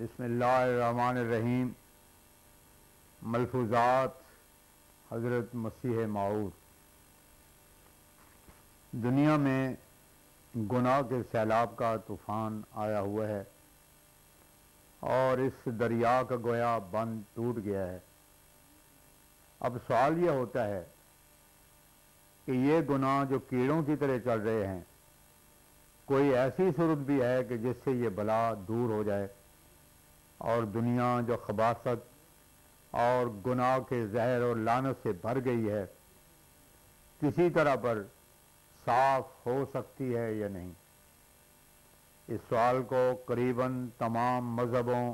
بسم اللہ الرحمن الرحیم۔ ملفوظات حضرت مسیح موعود۔ دنیا میں گناہ کے سیلاب کا طوفان آیا ہوا ہے اور اس دریا کا گویا بند ٹوٹ گیا ہے۔ اب سوال یہ ہوتا ہے کہ یہ گناہ جو کیڑوں کی طرح چل رہے ہیں، کوئی ایسی صورت بھی ہے کہ جس سے یہ بلا دور ہو جائے اور دنیا جو خباثت اور گناہ کے زہر اور لعنت سے بھر گئی ہے کسی طرح پر صاف ہو سکتی ہے یا نہیں؟ اس سوال کو قریباً تمام مذہبوں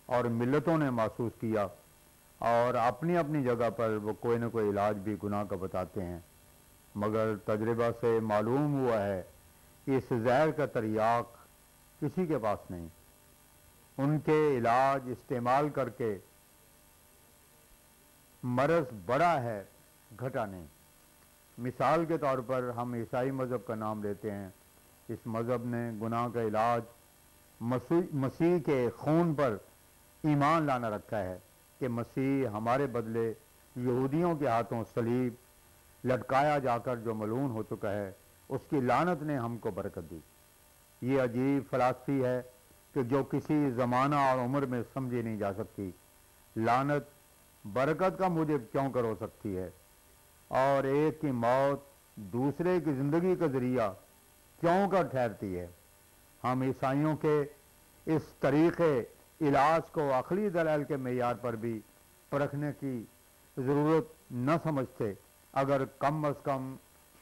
اور ملتوں نے محسوس کیا اور اپنی اپنی جگہ پر وہ کوئی نہ کوئی علاج بھی گناہ کا بتاتے ہیں، مگر تجربہ سے معلوم ہوا ہے کہ اس زہر کا تریاق کسی کے پاس نہیں۔ ان کے علاج استعمال کر کے مرض بڑا ہے، گھٹا نہیں۔ مثال کے طور پر ہم عیسائی مذہب کا نام لیتے ہیں۔ اس مذہب نے گناہ کا علاج مسیح کے خون پر ایمان لانا رکھا ہے کہ مسیح ہمارے بدلے یہودیوں کے ہاتھوں صلیب لٹکایا جا کر جو ملعون ہو چکا ہے، اس کی لعنت نے ہم کو برکت دی۔ یہ عجیب فلسفی ہے کہ جو کسی زمانہ اور عمر میں سمجھی نہیں جا سکتی۔ لعنت برکت کا موجب کیوں کر ہو سکتی ہے اور ایک کی موت دوسرے کی زندگی کا ذریعہ کیوں کر ٹھہرتی ہے؟ ہم عیسائیوں کے اس طریقے علاج کو عقلی دلائل کے معیار پر بھی پرکھنے کی ضرورت نہ سمجھتے اگر کم از کم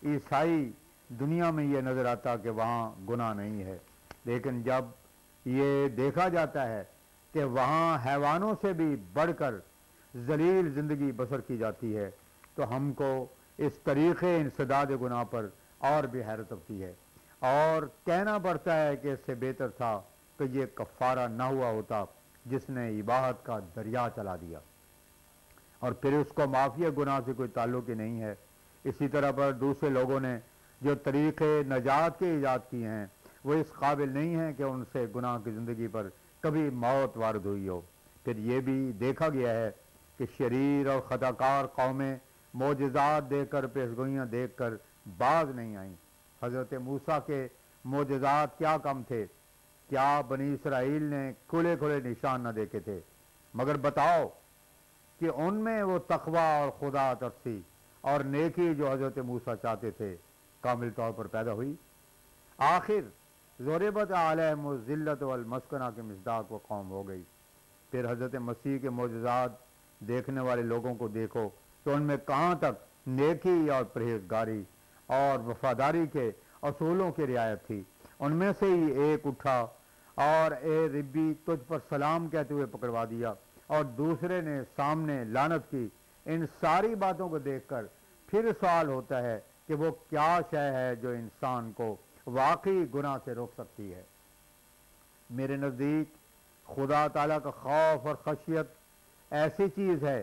عیسائی دنیا میں یہ نظر آتا کہ وہاں گناہ نہیں ہے۔ لیکن جب یہ دیکھا جاتا ہے کہ وہاں حیوانوں سے بھی بڑھ کر ذلیل زندگی بسر کی جاتی ہے تو ہم کو اس طریقے انسداد گناہ پر اور بھی حیرت ہوتی ہے اور کہنا پڑتا ہے کہ اس سے بہتر تھا کہ یہ کفارہ نہ ہوا ہوتا جس نے اباحت کا دریا چلا دیا، اور پھر اس کو معافی گناہ سے کوئی تعلق ہی نہیں ہے۔ اسی طرح پر دوسرے لوگوں نے جو طریقے نجات کے ایجاد کیے ہیں وہ اس قابل نہیں ہیں کہ ان سے گناہ کی زندگی پر کبھی موت وارد ہوئی ہو۔ پھر یہ بھی دیکھا گیا ہے کہ شریر اور خطاکار قومیں معجزات دیکھ کر پیشگوئیاں دیکھ کر باز نہیں آئیں۔ حضرت موسیٰ کے معجزات کیا کم تھے؟ کیا بنی اسرائیل نے کھلے کھلے نشان نہ دیکھے تھے؟ مگر بتاؤ کہ ان میں وہ تقوی اور خدا ترسی اور نیکی جو حضرت موسیٰ چاہتے تھے کامل طور پر پیدا ہوئی؟ آخر ضربت علیہم الذلۃ والمسکنہ کے مصداق وہ قوم ہو گئی۔ پھر حضرت مسیح کے معجزات دیکھنے والے لوگوں کو دیکھو تو ان میں کہاں تک نیکی اور پرہیزگاری اور وفاداری کے اصولوں کی رعایت تھی؟ ان میں سے ہی ایک اٹھا اور اے ربی تجھ پر سلام کہتے ہوئے پکڑوا دیا اور دوسرے نے سامنے لعنت کی۔ ان ساری باتوں کو دیکھ کر پھر سوال ہوتا ہے کہ وہ کیا شے ہے جو انسان کو واقعی گناہ سے روک سکتی ہے؟ میرے نزدیک خدا تعالیٰ کا خوف اور خشیت ایسی چیز ہے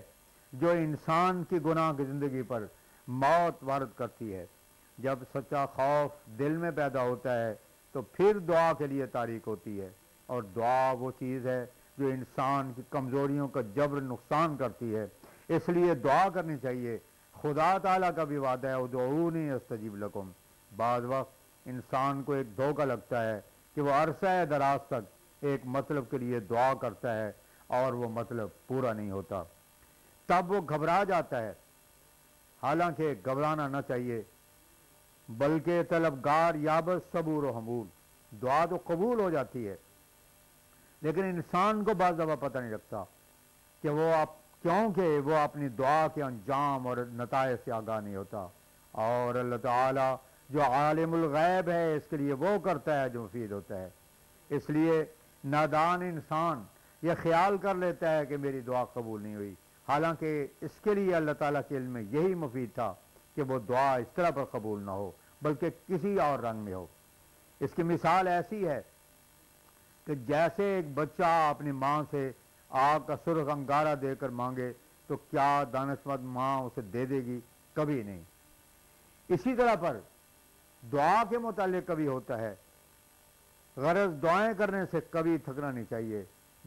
جو انسان کی گناہ کی زندگی پر موت وارد کرتی ہے۔ جب سچا خوف دل میں پیدا ہوتا ہے تو پھر دعا کے لیے تاریخ ہوتی ہے، اور دعا وہ چیز ہے جو انسان کی کمزوریوں کا جبر نقصان کرتی ہے۔ اس لیے دعا کرنی چاہیے۔ خدا تعالیٰ کا بھی وعدہ ہے ادعونی استجیب لکم۔ بعض وقت انسان کو ایک دھوکہ لگتا ہے کہ وہ عرصہ دراز تک ایک مطلب کے لیے دعا کرتا ہے اور وہ مطلب پورا نہیں ہوتا، تب وہ گھبرا جاتا ہے۔ حالانکہ گھبرانا نہ چاہیے، بلکہ طلبگار یابس صبور و حمول۔ دعا تو قبول ہو جاتی ہے لیکن انسان کو بعض دفعہ پتہ نہیں لگتا کہ کیونکہ وہ اپنی دعا کے انجام اور نتائج سے آگاہ نہیں ہوتا، اور اللہ تعالیٰ جو عالم الغیب ہے اس کے لیے وہ کرتا ہے جو مفید ہوتا ہے۔ اس لیے نادان انسان یہ خیال کر لیتا ہے کہ میری دعا قبول نہیں ہوئی، حالانکہ اس کے لیے اللہ تعالیٰ کے علم میں یہی مفید تھا کہ وہ دعا اس طرح پر قبول نہ ہو بلکہ کسی اور رنگ میں ہو۔ اس کی مثال ایسی ہے کہ جیسے ایک بچہ اپنی ماں سے آگ کا سرخ انگارہ دے کر مانگے تو کیا دانشمند ماں اسے دے دے گی؟ کبھی نہیں۔ اسی طرح پر دعا کے متعلق کبھی ہوتا ہے، غرض دعائیں کرنے سے کبھی تھکنا نہیں چاہیے۔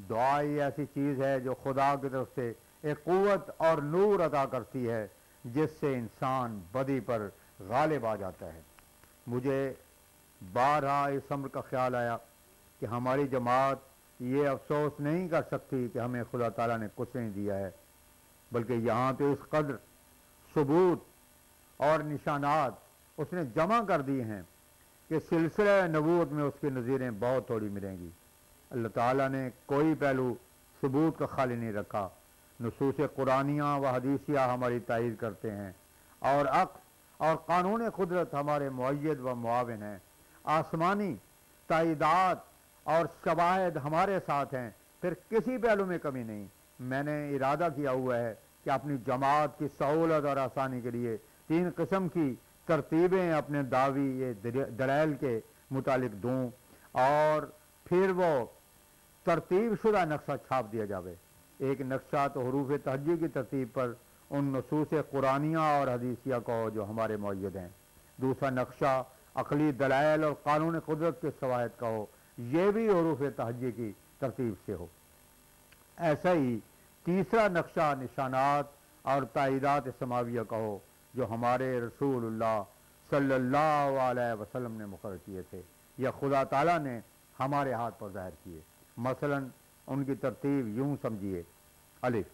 دعا ہی ایسی چیز ہے جو خدا کی طرف سے ایک قوت اور نور عطا کرتی ہے جس سے انسان بدی پر غالب آ جاتا ہے۔ مجھے بارہا اس امر کا خیال آیا کہ ہماری جماعت یہ افسوس نہیں کر سکتی کہ ہمیں خدا تعالیٰ نے کچھ نہیں دیا ہے، بلکہ یہاں تو اس قدر ثبوت اور نشانات اس نے جمع کر دی ہیں کہ سلسلہ نبوت میں اس کی نظیریں بہت تھوڑی ملیں گی۔ اللہ تعالیٰ نے کوئی پہلو ثبوت کا خالی نہیں رکھا۔ نصوص قرآنیہ و حدیثیہ ہماری تائید کرتے ہیں، اور عقل اور قانون قدرت ہمارے مؤید و معاون ہیں۔ آسمانی تائیدات اور شواہد ہمارے ساتھ ہیں، پھر کسی پہلو میں کمی نہیں۔ میں نے ارادہ کیا ہوا ہے کہ اپنی جماعت کی سہولت اور آسانی کے لیے 3 قسم کی ترتیبیں اپنے دعوی دلائل کے متعلق دوں، اور پھر وہ ترتیب شدہ نقشہ چھاپ دیا جاوے۔ ایک نقشہ تو حروف تہجی کی ترتیب پر ان نصوص قرآنیہ اور حدیثیہ کو جو ہمارے مؤید ہیں، دوسرا نقشہ عقلی دلائل اور قانون قدرت کے شواہد کا ہو، یہ بھی حروف تہجی کی ترتیب سے ہو۔ ایسا ہی تیسرا نقشہ نشانات اور تائیدات سماویہ کا ہو جو ہمارے رسول اللہ صلی اللہ علیہ وسلم نے مقرر کیے تھے یا خدا تعالیٰ نے ہمارے ہاتھ پر ظاہر کیے۔ مثلا ان کی ترتیب یوں سمجھیے: الف،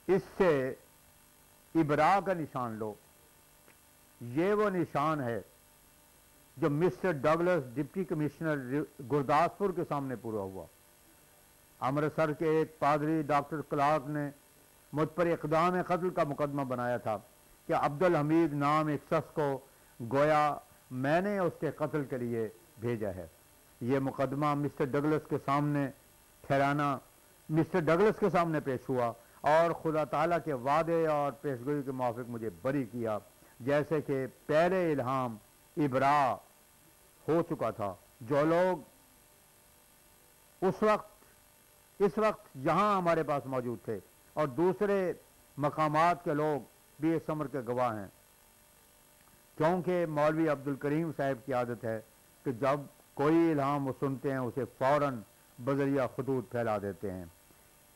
اس سے ابرا کا نشان لو۔ یہ وہ نشان ہے جو Mister Douglas deputy commissioner Gurdaspur کے سامنے پورا ہوا۔ امرتسر کے ایک پادری ڈاکٹر کلارک نے مجھ پر اقدام قتل کا مقدمہ بنایا تھا کہ عبدالحمید نام ایک شخص کو گویا میں نے اس کے قتل کے لیے بھیجا ہے۔ یہ مقدمہ مسٹر ڈگلس کے سامنے پیش ہوا اور خدا تعالیٰ کے وعدے اور پیشگوئی کے موافق مجھے بری کیا، جیسے کہ پہلے الہام ابرا ہو چکا تھا۔ جو لوگ اس وقت یہاں ہمارے پاس موجود تھے اور دوسرے مقامات کے لوگ بھی اس امر کے گواہ ہیں، کیونکہ مولوی عبدالکریم صاحب کی عادت ہے کہ جب کوئی الہام وہ سنتے ہیں اسے فوراً بذریعہ خطوط پھیلا دیتے ہیں۔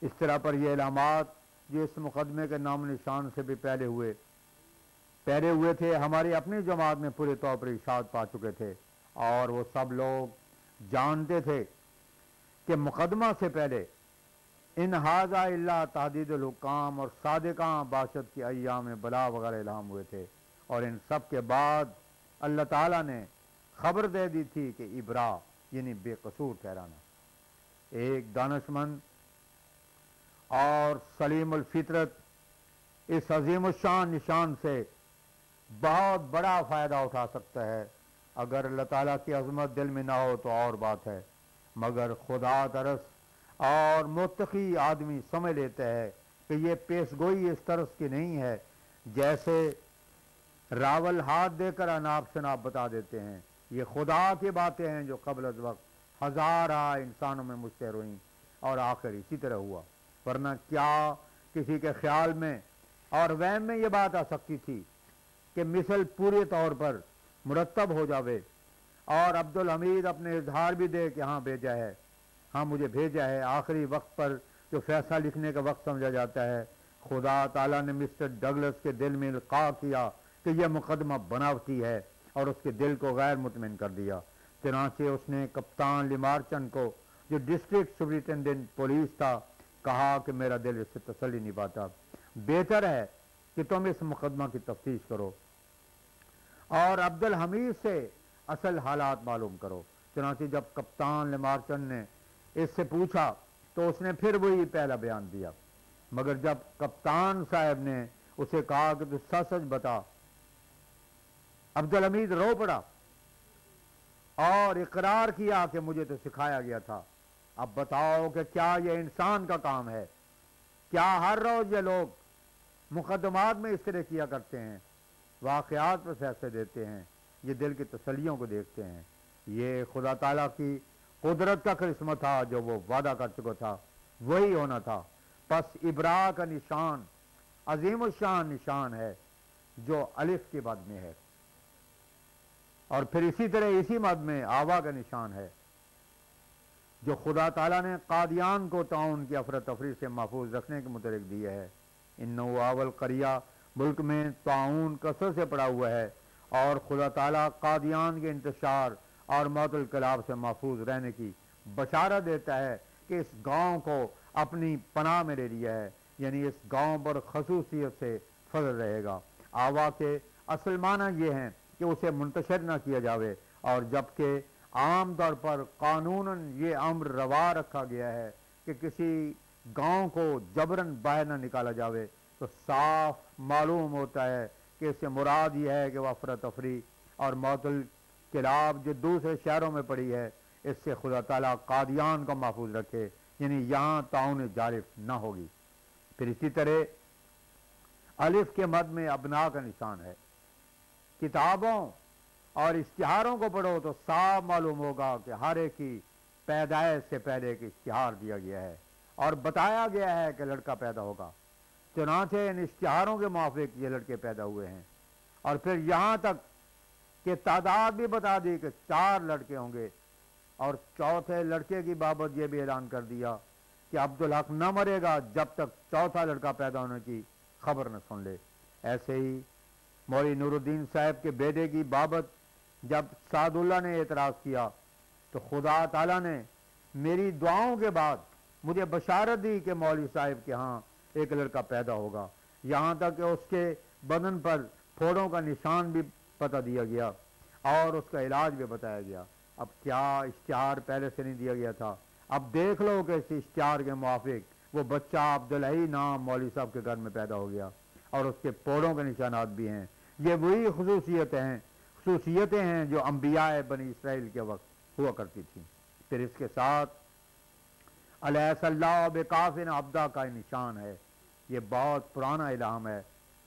اس طرح پر یہ الہامات جو اس مقدمے کے نام نشان سے بھی پہلے ہوئے تھے ہماری اپنی جماعت میں پورے طور پر اشاعت پا چکے تھے، اور وہ سب لوگ جانتے تھے کہ مقدمہ سے پہلے ان ھذا الا تحدید الحکام اور صادقاں باشد کی ایام بلا وغیرہ الہام ہوئے تھے، اور ان سب کے بعد اللہ تعالیٰ نے خبر دے دی تھی کہ ابرا یعنی بے قصور ٹھہرانا۔ ایک دانشمند اور سلیم الفطرت اس عظیم الشان نشان سے بہت بڑا فائدہ اٹھا سکتا ہے۔ اگر اللہ تعالیٰ کی عظمت دل میں نہ ہو تو اور بات ہے، مگر خدا ترس اور متقی آدمی سمجھ لیتا ہے کہ یہ پیشگوئی اس طرز کی نہیں ہے جیسے راول ہاتھ دے کر اناب شناب بتا دیتے ہیں۔ یہ خدا کی باتیں ہیں جو قبل از وقت ہزارہ انسانوں میں مشتہر ہوئیں اور آخر اسی طرح ہوا، ورنہ کیا کسی کے خیال میں اور وہم میں یہ بات آ سکتی تھی کہ مثل پورے طور پر مرتب ہو جاوے اور عبدالحمید اپنے اظہار بھی دے کہ ہاں بھیجا ہے، ہاں مجھے بھیجا ہے، آخری وقت پر جو فیصلہ لکھنے کا وقت سمجھا جاتا ہے۔ خدا تعالیٰ نے مسٹر ڈگلس کے دل میں القاء کیا کہ یہ مقدمہ بناوٹی ہے اور اس کے دل کو غیر مطمئن کر دیا۔ چنانچہ اس نے کپتان لیمارچن کو جو ڈسٹرکٹ سپرنٹینڈنٹ پولیس تھا کہا کہ میرا دل اس سے تسلی نہیں پاتا، بہتر ہے کہ تم اس مقدمہ کی تفتیش کرو اور عبدالحمید سے اصل حالات معلوم کرو۔ چنانچہ جب کپتان لیمارچن نے اس سے پوچھا تو اس نے پھر وہی پہلا بیان دیا، مگر جب کپتان صاحب نے اسے کہا کہ تو سچ سچ بتا، عبدالحمید رو پڑا اور اقرار کیا کہ مجھے تو سکھایا گیا تھا۔ اب بتاؤ کہ کیا یہ انسان کا کام ہے؟ کیا ہر روز یہ لوگ مقدمات میں اس طرح کیا کرتے ہیں، واقعات پر فیصلے دیتے ہیں، یہ دل کی تسلیوں کو دیکھتے ہیں؟ یہ خدا تعالیٰ کی قدرت کا کرشمہ تھا، جو وہ وعدہ کر چکا تھا وہی ہونا تھا۔ پس ابرا کا نشان عظیم الشان نشان ہے جو الف کے بعد میں ہے، اور پھر اسی طرح اسی مد میں آوا کا نشان ہے۔ جو خدا تعالیٰ نے قادیان کو تعاون کی افراتفری سے محفوظ رکھنے کے متعلق دیا ہے۔ انہو اول قریہ ملک میں تعاون کثرت سے پڑا ہوا ہے اور خدا تعالیٰ قادیان کے انتشار اور موت القلاب سے محفوظ رہنے کی بشارت دیتا ہے کہ اس گاؤں کو اپنی پناہ میں لے لیا ہے، یعنی اس گاؤں پر خصوصیت سے فضل رہے گا۔ آوا کے اصل معنی یہ ہیں کہ اسے منتشر نہ کیا جاوے، اور جبکہ عام طور پر قانوناً یہ امر روا رکھا گیا ہے کہ کسی گاؤں کو جبراً باہر نہ نکالا جاوے، تو صاف معلوم ہوتا ہے کہ اس سے مراد یہ ہے کہ وہ افراتفری اور موت القلاب جو دوسرے شہروں میں پڑی ہے، اس سے خدا تعالیٰ قادیان کو محفوظ رکھے، یعنی یہاں تعاون جارف نہ ہوگی۔ پھر اسی طرح الف کے مد میں ابنا کا نشان ہے۔ کتابوں اور اشتہاروں کو پڑھو تو صاف معلوم ہوگا کہ ہر ایک کی پیدائش سے پہلے ایک اشتہار دیا گیا ہے اور بتایا گیا ہے کہ لڑکا پیدا ہوگا، چنانچہ ان اشتہاروں کے موافق یہ لڑکے پیدا ہوئے ہیں، اور پھر یہاں تک کہ تعداد بھی بتا دی کہ 4 لڑکے ہوں گے، اور چوتھے لڑکے کی بابت یہ بھی اعلان کر دیا کہ عبدالحق نہ مرے گا جب تک چوتھا لڑکا پیدا ہونے کی خبر نہ سن لے۔ ایسے ہی مولوی نور الدین صاحب کے بیٹے کی بابت جب سعد اللہ نے اعتراض کیا تو خدا تعالیٰ نے میری دعاؤں کے بعد مجھے بشارت دی کہ مولوی صاحب کے ہاں ایک لڑکا پیدا ہوگا، یہاں تک کہ اس کے بدن پر پھوڑوں کا نشان بھی پتہ دیا گیا اور اس کا علاج بھی بتایا گیا۔ اب کیا اشتہار پہلے سے نہیں دیا گیا تھا؟ اب دیکھ لو کہ اس اشتہار کے موافق وہ بچہ عبدالحی نام مولوی صاحب کے گھر میں پیدا ہو گیا، اور اس کے پھوڑوں کے نشانات بھی ہیں۔ یہ وہی خصوصیتیں ہیں جو انبیاء بنی اسرائیل کے وقت ہوا کرتی تھیں۔ پھر اس کے ساتھ الیس اللہ بکافٍ عبدہ کا نشان ہے۔ یہ بہت پرانا الہام ہے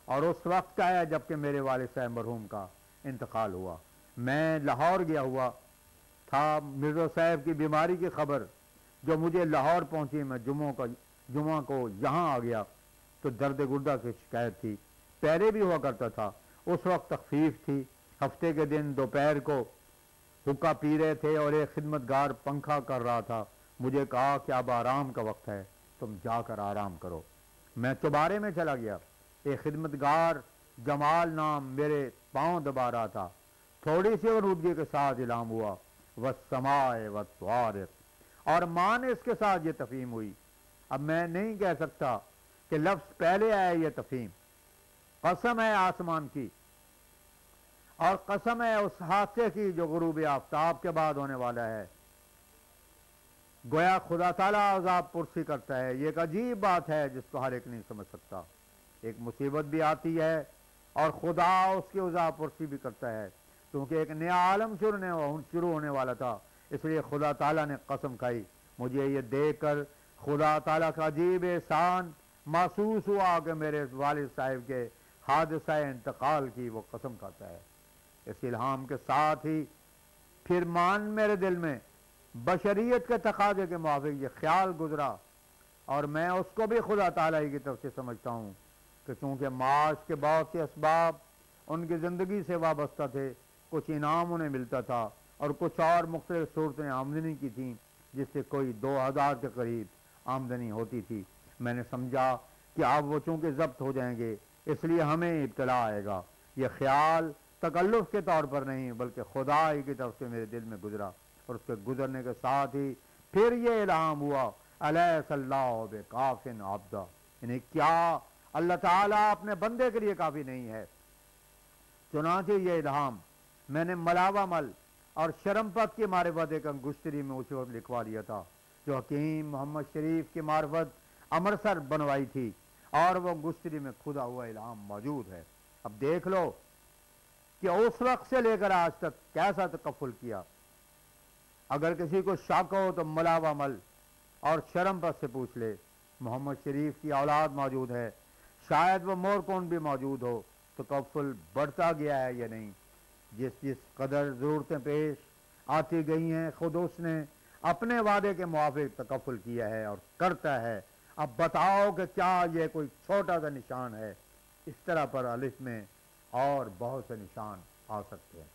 اور اس وقت کا ہے جبکہ میرے والد صاحب مرحوم کا انتقال ہوا۔ میں لاہور گیا ہوا تھا، مرزا صاحب کی بیماری کی خبر جو مجھے لاہور پہنچی، میں جمعہ کو یہاں آ گیا تو درد گردہ کی شکایت تھی، پہلے بھی ہوا کرتا تھا۔ اس وقت تخفیف تھی، ہفتے کے دن دوپہر کو حکا پی رہے تھے اور ایک خدمتگار پنکھا کر رہا تھا۔ مجھے کہا کہ اب آرام کا وقت ہے، تم جا کر آرام کرو۔ میں چوبارے میں چلا گیا، ایک خدمتگار جمال نام میرے پاؤں دبا رہا تھا۔ تھوڑی سی ورودگی کے ساتھ اعلان ہوا والسماء والطارق، اور ماں نے اس کے ساتھ یہ تفہیم ہوئی۔ اب میں نہیں کہہ سکتا کہ لفظ پہلے آیا یہ تفہیم، قسم ہے آسمان کی اور قسم ہے اس حادثے کی جو غروب آفتاب کے بعد ہونے والا ہے۔ گویا خدا تعالیٰ عذاب پرسی کرتا ہے۔ یہ ایک عجیب بات ہے جس کو ہر ایک نہیں سمجھ سکتا۔ ایک مصیبت بھی آتی ہے اور خدا اس کی عذاب پرسی بھی کرتا ہے، کیونکہ ایک نیا عالم شروع ہونے والا تھا، اس لیے خدا تعالیٰ نے قسم کھائی۔ مجھے یہ دیکھ کر خدا تعالیٰ کا عجیب احسان محسوس ہوا کہ میرے والد صاحب کے حادثہ انتقال کی وہ قسم کھاتا ہے۔ اس الہام کے ساتھ ہی پھر میرے دل میں بشریت کے تقاضے کے موافق یہ خیال گزرا، اور میں اس کو بھی خدا تعالیٰ کی طرف سے سمجھتا ہوں کہ چونکہ معاش کے بہت سے اسباب ان کی زندگی سے وابستہ تھے، کچھ انعام انہیں ملتا تھا اور کچھ اور مختلف صورتیں آمدنی کی تھیں جس سے کوئی 2000 کے قریب آمدنی ہوتی تھی، میں نے سمجھا کہ اب وہ چونکہ ضبط ہو جائیں گے اس لیے ہمیں ابتلا آئے گا۔ یہ خیال تکلف کے طور پر نہیں بلکہ خدا ہی کی طرف سے میرے دل میں گزرا، اور اس کے گزرنے کے ساتھ ہی پھر یہ الہام ہوا الیس اللہ بکافٍ عبدہ، یعنی کیا اللہ تعالیٰ اپنے بندے کے لیے کافی نہیں ہے؟ چنانچہ یہ الہام میں نے ملاوہ مل اور شرمپت کی معرفت ایک انگشتری میں اس وقت لکھوا لیا تھا جو حکیم محمد شریف کی معرفت امرتسر بنوائی تھی، اور وہ انگشتری میں کھدا ہوا الہام موجود ہے۔ اب دیکھ لو کہ اس وقت سے لے کر آج تک کیسا تکفل کیا۔ اگر کسی کو شک ہو تو ملاوہ مل اور شرمپت سے پوچھ لے، محمد شریف کی اولاد موجود ہے، شاید وہ مورکون بھی موجود ہو، تکفل بڑھتا گیا ہے یا نہیں؟ جس قدر ضرورتیں پیش آتی گئی ہیں خود اس نے اپنے وعدے کے موافق تکفل کیا ہے اور کرتا ہے۔ اب بتاؤ کہ کیا یہ کوئی چھوٹا سا نشان ہے؟ اس طرح پر الف میں اور بہت سے نشان آ سکتے ہیں۔